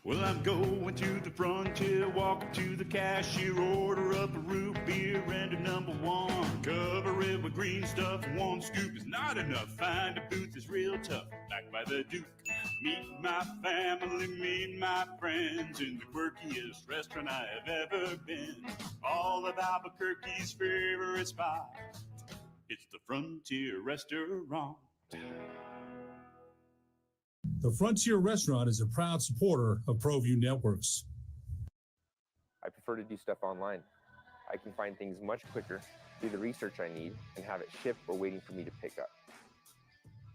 Well, I'm going to the frontier, walking to the cashier, order up a root beer and a number one. Cover it with green stuff, one scoop is not enough. Find a booth is real tough, back by the Duke. Meet my family, meet my friends in the quirkiest restaurant I have ever been. All of Albuquerque's favorite spot, it's the Frontier Restaurant. The Frontier Restaurant is a proud supporter of ProView Networks. I prefer to do stuff online. I can find things much quicker, do the research I need, and have it shipped or waiting for me to pick up.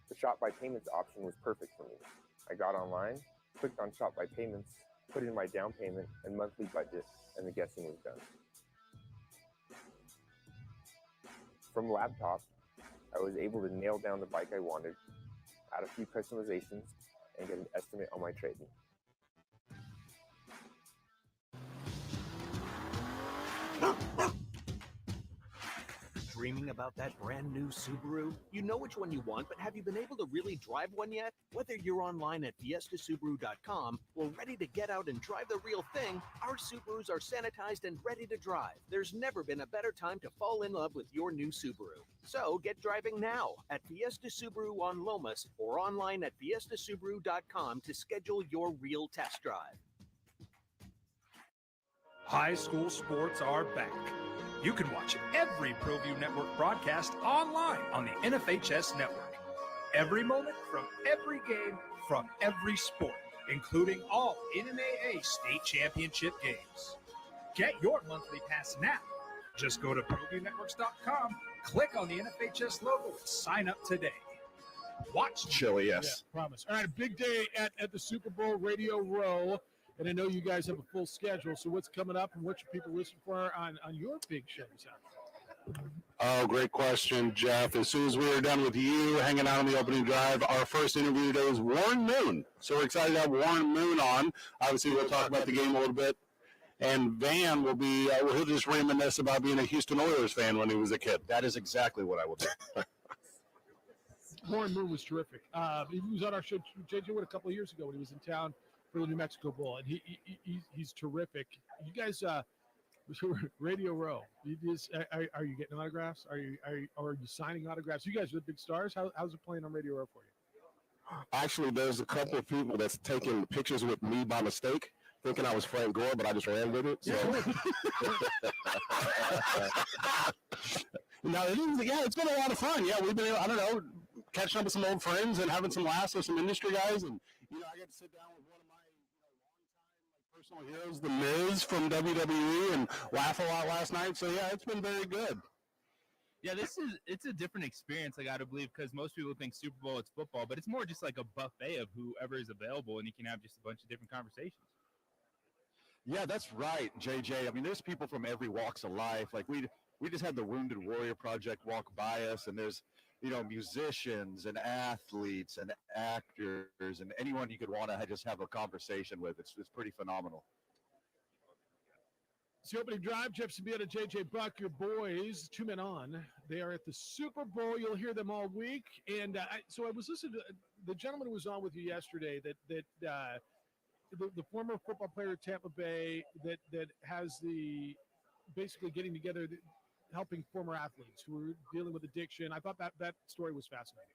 The Shop by Payments option was perfect for me. I got online, clicked on Shop by Payments, put in my down payment and monthly budget, and the guessing was done. From laptop, I was able to nail down the bike I wanted, add a few customizations, and get an estimate on my trade-in. Dreaming about that brand new Subaru? You know which one you want, but have you been able to really drive one yet? Whether you're online at fiestasubaru.com or ready to get out and drive the real thing, our Subarus are sanitized and ready to drive. There's never been a better time to fall in love with your new Subaru. So get driving now at Fiesta Subaru on Lomas or online at fiestasubaru.com to schedule your real test drive. High school sports are back. You can watch every ProView Network broadcast online on the NFHS network. Every moment from every game from every sport, including all NMAA state championship games. Get your monthly pass now. Just go to ProViewNetworks.com, click on the NFHS logo, and sign up today. Watch Chili, yes. Yeah, promise. All right, a big day at the Super Bowl Radio Row. And I know you guys have a full schedule, so what's coming up and what should people listen for on your big shows out there? Oh, great question, Jeff. As soon as we are done with you hanging out on the opening drive, our first interview today is Warren Moon. So we're excited to have Warren Moon on. Obviously, we'll talk about the game a little bit. And Van will be, he'll just reminisce about being a Houston Oilers fan when he was a kid. That is exactly what I will do. Warren Moon was terrific. He was on our show, JJ Wood, a couple of years ago when he was in town for the New Mexico Bowl, and he's terrific. You guys, Radio Row, are you getting autographs? Are you signing autographs? You guys are the big stars. How's it playing on Radio Row for you? Actually, there's a couple of people that's taking pictures with me by mistake, thinking I was Frank Gore, but I just ran with it. So. No, it's been a lot of fun. Yeah, we've been, I don't know, catching up with some old friends and having some laughs with some industry guys, and I got to sit down with one of my personal heroes, The Miz from WWE, and laugh a lot last night. So, yeah, it's been very good. Yeah, it's a different experience, I got to believe, because most people think Super Bowl, it's football, but it's more just like a buffet of whoever is available, and you can have just a bunch of different conversations. Yeah, that's right, JJ. I mean, there's people from every walks of life. Like, we just had the Wounded Warrior Project walk by us, and there's, musicians and athletes and actors and anyone you could want to just have a conversation with. It's pretty phenomenal. It's the opening drive. Jeff Sabieta, JJ Buck, your boys, 2 men on. They are at the Super Bowl. You'll hear them all week. And so I was listening to the gentleman who was on with you yesterday that the former football player at Tampa Bay that has the basically getting together, helping former athletes who are dealing with addiction. I thought that story was fascinating.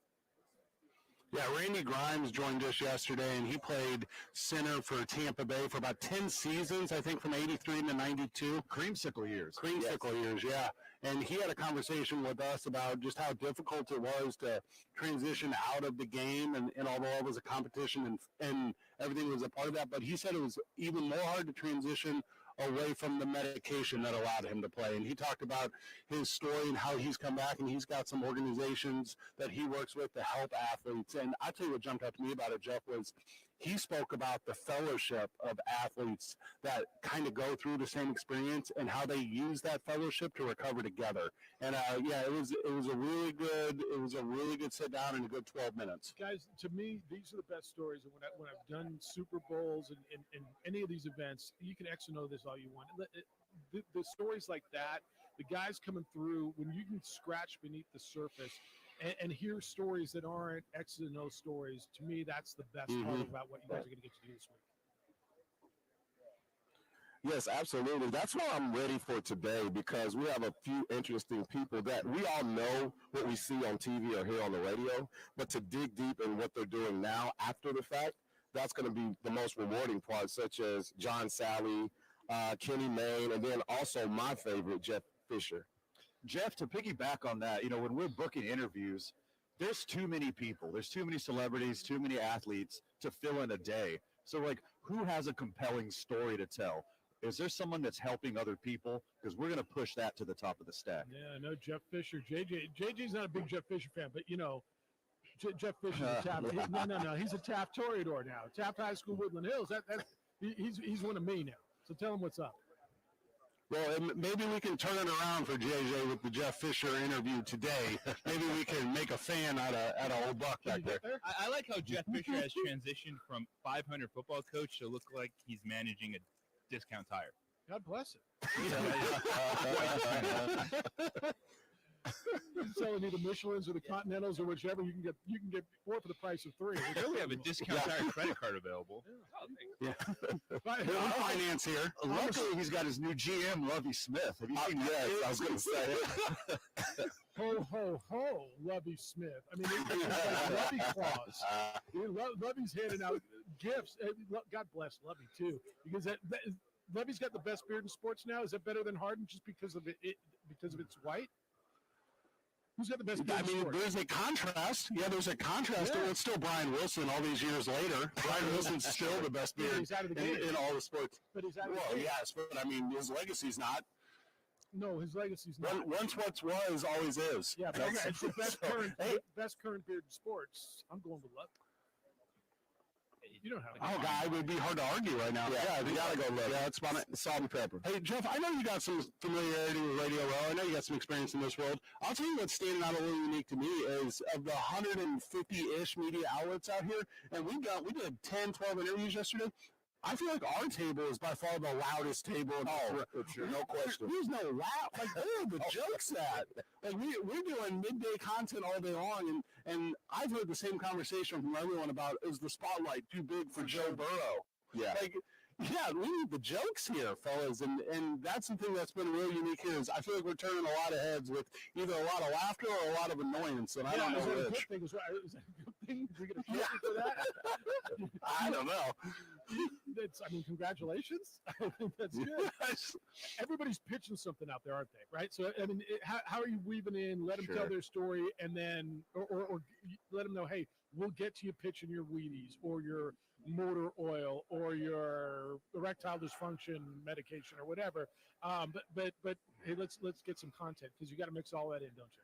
Yeah, Randy Grimes joined us yesterday, and he played center for Tampa Bay for about 10 seasons, I think, from 83 to 92. Creamsicle years. Years, yeah. And he had a conversation with us about just how difficult it was to transition out of the game, and although it was a competition and everything was a part of that, but he said it was even more hard to transition away from the medication that allowed him to play. And he talked about his story and how he's come back, and he's got some organizations that he works with to help athletes. And I tell you what jumped out to me about it, Jeff, was he spoke about the fellowship of athletes that kind of go through the same experience and how they use that fellowship to recover together. And it was a really good sit down and a good 12 minutes. Guys, to me, these are the best stories. And when I've done Super Bowls and any of these events, you can X and O this all you want. The stories like that, the guys coming through, when you can scratch beneath the surface and hear stories that aren't X and O stories, to me, that's the best part about what you guys are going to get to do this week. Yes, absolutely. That's why I'm ready for today, because we have a few interesting people that we all know what we see on TV or hear on the radio, but to dig deep in what they're doing now after the fact, that's going to be the most rewarding part, such as John Sally, Kenny Mayne, and then also my favorite, Jeff Fisher. Jeff, to piggyback on that, when we're booking interviews, there's too many people, there's too many celebrities, too many athletes to fill in a day. So, like, who has a compelling story to tell? Is there someone that's helping other people? Because we're going to push that to the top of the stack. Yeah, no, Jeff Fisher. JJ's not a big Jeff Fisher fan, but Jeff Fisher's a Taft. No, he's a Taft Toreador now. Taft High School, Woodland Hills. He's one of me now. So tell him what's up. Well, maybe we can turn it around for JJ with the Jeff Fisher interview today. Maybe we can make a fan out of old Buck back there. I like how Jeff Fisher has transitioned from 500 football coach to look like he's managing a discount tire. God bless it. He's selling you the Michelins or the Continentals or whichever you can get 4 for the price of 3. We have a discount tire credit card available. Yeah. Finance here. Luckily, he's got his new GM, Lovey Smith. Have you seen that? Yes, I was going to say. Ho, ho, ho, Lovey Smith. I mean, it's like Lovey claws. Lovey's handing out gifts. God bless Lovey, too, because Lovey's got the best beard in sports now. Is that better than Harden just because of because of it's white? Who's got the best beard in sports? There's a contrast. Yeah, there's a contrast. Yeah. It's still Brian Wilson all these years later. Brian Wilson's still the best beard in all the sports. But he's out of the game. Yes, but I mean, his legacy's not. No, his legacy's not. Once what was, always is. Yeah, but it's the best current beard in sports. I'm going with Love. You don't have to. God, it would be hard to argue right now. Yeah, you gotta go look. Yeah, it's salt and pepper. Hey, Jeff, I know you got some familiarity with Radio Row. I know you got some experience in this world. I'll tell you what's standing out a little unique to me is of the 150-ish media outlets out here, and we did 10, 12 interviews yesterday. I feel like our table is by far the loudest table. For sure. No question. There's no loud. Like, where are the jokes at? Like, we're doing midday content all day long, and I've heard the same conversation from everyone about, is the spotlight too big for Joe Burrow? Yeah. Like, yeah, we need the jokes here, fellas, and that's the thing that's been really unique here is I feel like we're turning a lot of heads with either a lot of laughter or a lot of annoyance, and I don't know which. Is that a good thing? Is we get a trophy for that? I don't know. Congratulations. I think that's good. Everybody's pitching something out there, aren't they? Right. So, I mean, how are you weaving in? Let them tell their story, and then, or let them know, hey, we'll get to you pitching your Wheaties or your motor oil or your erectile dysfunction medication or whatever. But hey, let's get some content because you got to mix all that in, don't you?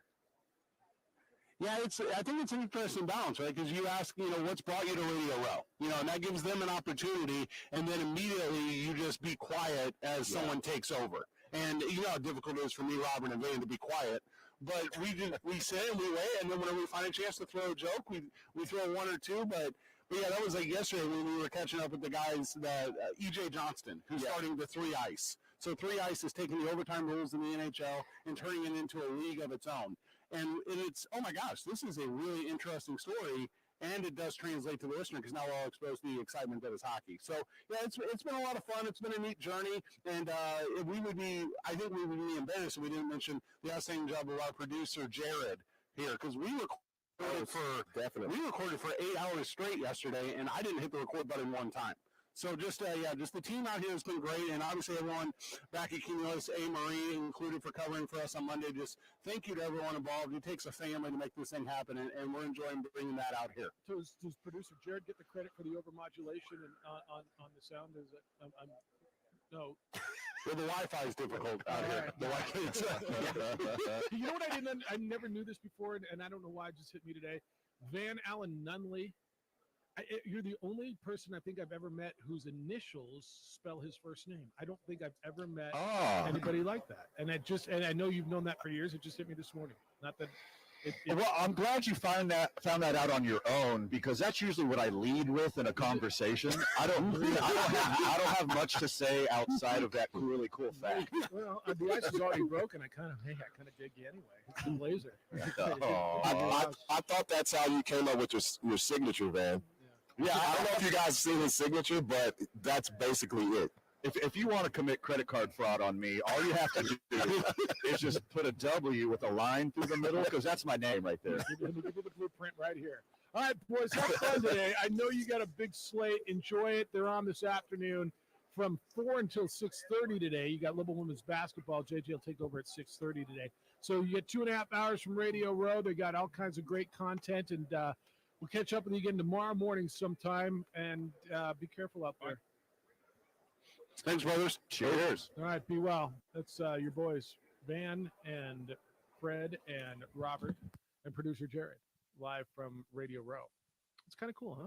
Yeah, I think it's an interesting balance, right? Because you ask, what's brought you to Radio Row? And that gives them an opportunity, and then immediately you just be quiet as someone takes over. And you know how difficult it is for me, Robert, and Van to be quiet. But we sit and we wait, and then whenever we find a chance to throw a joke, we throw one or two. But yeah, that was like yesterday when we were catching up with the guys, that E.J. Johnston, who's starting the 3 Ice. So 3 Ice is taking the overtime rules in the NHL and turning it into a league of its own. And it's, oh my gosh, this is a really interesting story, and it does translate to the listener because now we're all exposed to the excitement that is hockey. So yeah, it's been a lot of fun. It's been a neat journey, and I think we would be embarrassed if we didn't mention the outstanding job of our producer Jared here, because we recorded for 8 hours straight yesterday, and I didn't hit the record button one time. So just the team out here has been great, and obviously everyone back at Cumulus, Marie included for covering for us on Monday. Just thank you to everyone involved. It takes a family to make this thing happen, and we're enjoying bringing that out here. So does producer Jared get the credit for the overmodulation and on the sound? No. Well, the Wi-Fi is difficult out here. The Wi-Fi. You know what I never knew this before, and I don't know why it just hit me today. Van Allen Nunley. You're the only person I think I've ever met whose initials spell his first name. I don't think I've ever met anybody like that. And I know you've known that for years. It just hit me this morning. Not that. Well, I'm glad you found that out on your own, because that's usually what I lead with in a conversation. I don't have much to say outside of that really cool fact. Well, the ice is already broken. I kind of dig you anyway. It's the blazer. I thought that's how you came up with your signature, Van. Yeah, I don't know if you guys seen his signature, but that's basically it. if you want to commit credit card fraud on me, all you have to do is just put a W with a line through the middle, because that's my name right there. Let me give you the blueprint right here. All right, boys, have fun today. I know you got a big slate. Enjoy it. They're on this afternoon from 4 until 6:30 today. You got Little Women's basketball. JJ will take over at 6:30 today. So you get 2.5 hours from Radio Row. They got all kinds of great content, and we'll catch up with you again tomorrow morning sometime. And be careful out there. Thanks, brothers. Cheers. All right, be well. That's your boys, Van and Fred and Robert and producer Jared, live from Radio Row. It's kind of cool, huh?